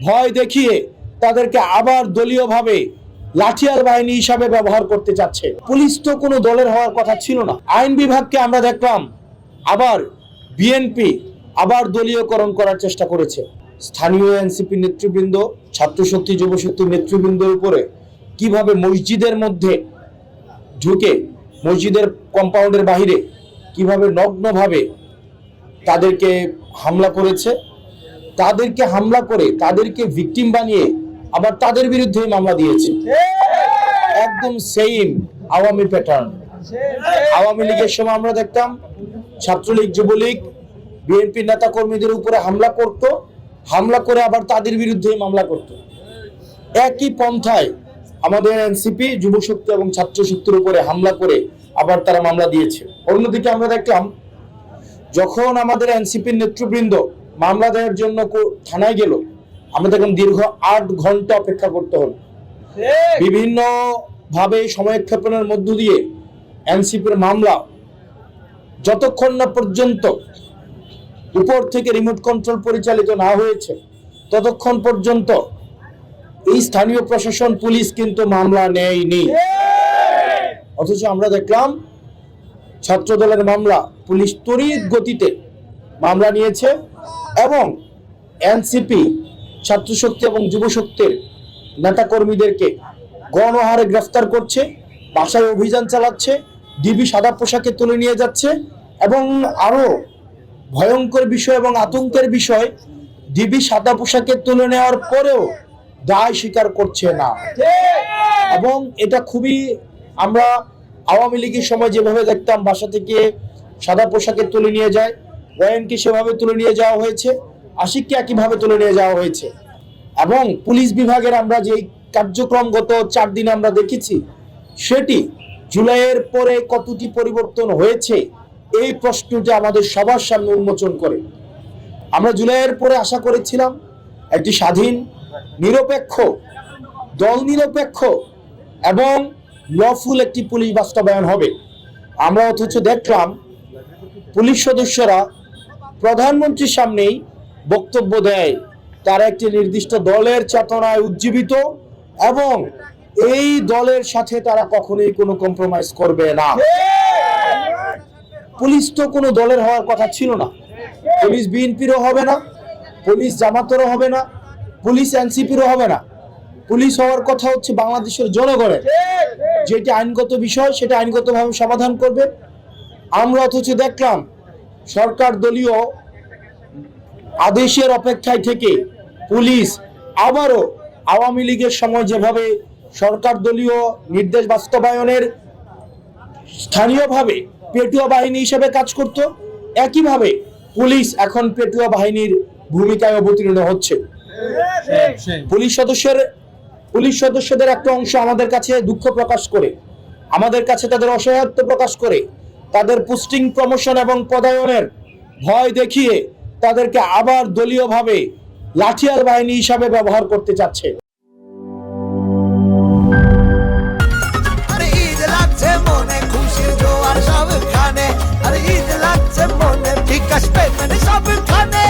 ভয় দেখিয়ে তাদেরকে আবার দলীয়ভাবে লাঠিয়াল বাহিনী হিসাবে ব্যবহার করতে চাচ্ছে। পুলিশ তো কোনো দলের হওয়ার কথা ছিল না। আইন বিভাগকে আমরা দেখলাম আবার বিএনপি আবার দলীয়করণ করার চেষ্টা করেছে। স্থানীয় এনসিপি নেতৃবৃন্দ, ছাত্র শক্তি, যুব শক্তির নেতৃবৃন্দের উপরে কিভাবে মসজিদের মধ্যে ঢুকে মসজিদের কম্পাউন্ডের বাহিরে কিভাবে নগ্নভাবে তাদেরকে হামলা করেছে, তাদেরকে হামলা করে তাদেরকে ভিকটিম বানিয়ে আবার তাদের বিরুদ্ধে মামলা দিয়েছে। একদম সেম আওয়ামী প্যাটার্ন। আওয়ামী লীগের সময় আমরা দেখতাম ছাত্রলীগ, যুবলীগ, বিএনপি নেতা কর্মীদের উপরে হামলা করত, হামলা করে আবার তাদের বিরুদ্ধে মামলা করত। একই পন্থায় আমাদের এনসিপি, যুব শক্তি এবং ছাত্র শক্তির উপরে হামলা করে আবার তারা মামলা দিয়েছে। অন্যদিকে আমরা দেখলাম যখন আমাদের এনসিপির নেতৃবৃন্দ মামলা দেওয়ার জন্য থানায় গেল, আমরা দেখলাম দীর্ঘ 8 ঘন্টা অপেক্ষা করতে হলো। বিভিন্ন ভাবে সময়ক্ষেপণের মধ্য দিয়ে এনসিপির মামলা যতক্ষণ না পর্যন্ত উপর থেকে রিমোট কন্ট্রোল পরিচালিত না হয়েছে ততক্ষণ পর্যন্ত এই স্থানীয় প্রশাসন, পুলিশ কিন্তু মামলা নেয়নি। অথচ আমরা দেখলাম ছাত্র দলের মামলা পুলিশ তড়িৎ গতিতে মামলা নিয়েছে এবং এনসিপি, ছাত্র শক্তি এবং যুব শক্তির নেতা কর্মীদেরকে গণহারে গ্রেফতার করছে, বাসায় অভিযান চালাচ্ছে, ডিবি সাদা পোশাকে তুলে নিয়ে যাচ্ছে এবং আরো ভয়ঙ্কর বিষয় এবং আতঙ্কের বিষয়, ডিবি সাদা পোশাকে তুলে নেওয়ার পরেও দায় স্বীকার করছে না। এবং এটা খুবই, আমরা আওয়ামী লীগের সময় যেভাবে দেখতাম বাসা থেকে সাদা পোশাকে তুলে নিয়ে যায়, ওয়ারেন্টকে সেভাবে তুলে নিয়ে যাওয়া হয়েছে, আশিককে একইভাবে তুলে নিয়ে যাওয়া হয়েছে। এবং পুলিশ বিভাগের আমরা যে কার্যক্রম গত 4 দিনে আমরা দেখেছি, সেটি জুলাইয়ের পরে কতটি পরিবর্তন হয়েছে এই প্রশ্নটি আমাদের সবার সামনে উন্মোচন করে। আমরা জুলাইয়ের পরে আশা করেছিলাম একটি স্বাধীন, নিরপেক্ষ, দল নিরপেক্ষ এবং লফুল একটি পুলিশ বাস্তবায়ন হবে। আমরা অথচ দেখলাম পুলিশ সদস্যরা প্রধানমন্ত্রীর সামনেই বক্তব্য দেয় তারা একটি নির্দিষ্ট দলের চেতনায় উজ্জীবিত এবং এই দলের সাথে তারা কখনোই কোনো কম্প্রোমাইজ করবে না। পুলিশ তো কোনো দলের হওয়ার কথা ছিল না। পুলিশ বিএনপিরও হবে না, পুলিশ জামাতেরও হবে না, পুলিশ এনসিপিরও হবে না। পুলিশ হওয়ার কথা হচ্ছে বাংলাদেশের জনগণের। যেটি আইনগত বিষয় সেটা আইনগতভাবে সমাধান করবে। আমরা অথচ দেখলাম সরকার দলীয় আদেশের অপেক্ষায় থেকে পুলিশ আবারও আওয়ামী লীগের সময় যেভাবে সরকার দলীয় নির্দেশ বাস্তবায়নের স্থানীয়ভাবে পেটুয়া বাহিনী হিসেবে কাজ করত, একইভাবে পুলিশ এখন পেটুয়া বাহিনীর ভূমিকায় অবতীর্ণ হচ্ছে। পুলিশ সদস্যদের একটা অংশ আমাদের কাছে দুঃখ প্রকাশ করে, আমাদের কাছে তাদের অসহায়ত্ব প্রকাশ করে, তাদের পোস্টিং, প্রমোশন এবং পদায়নের ভয় দেখিয়ে তাদেরকে আবার দলীয়ভাবে লাঠিয়াল বাহিনী হিসাবে ব্যবহার করতে চাচ্ছে। ঈদ লাগছে মনে, খুশির জোয়ার সবখানে, আর ঈদ লাগছে মনে, বিকাশ পেমেন্ট সবখানে।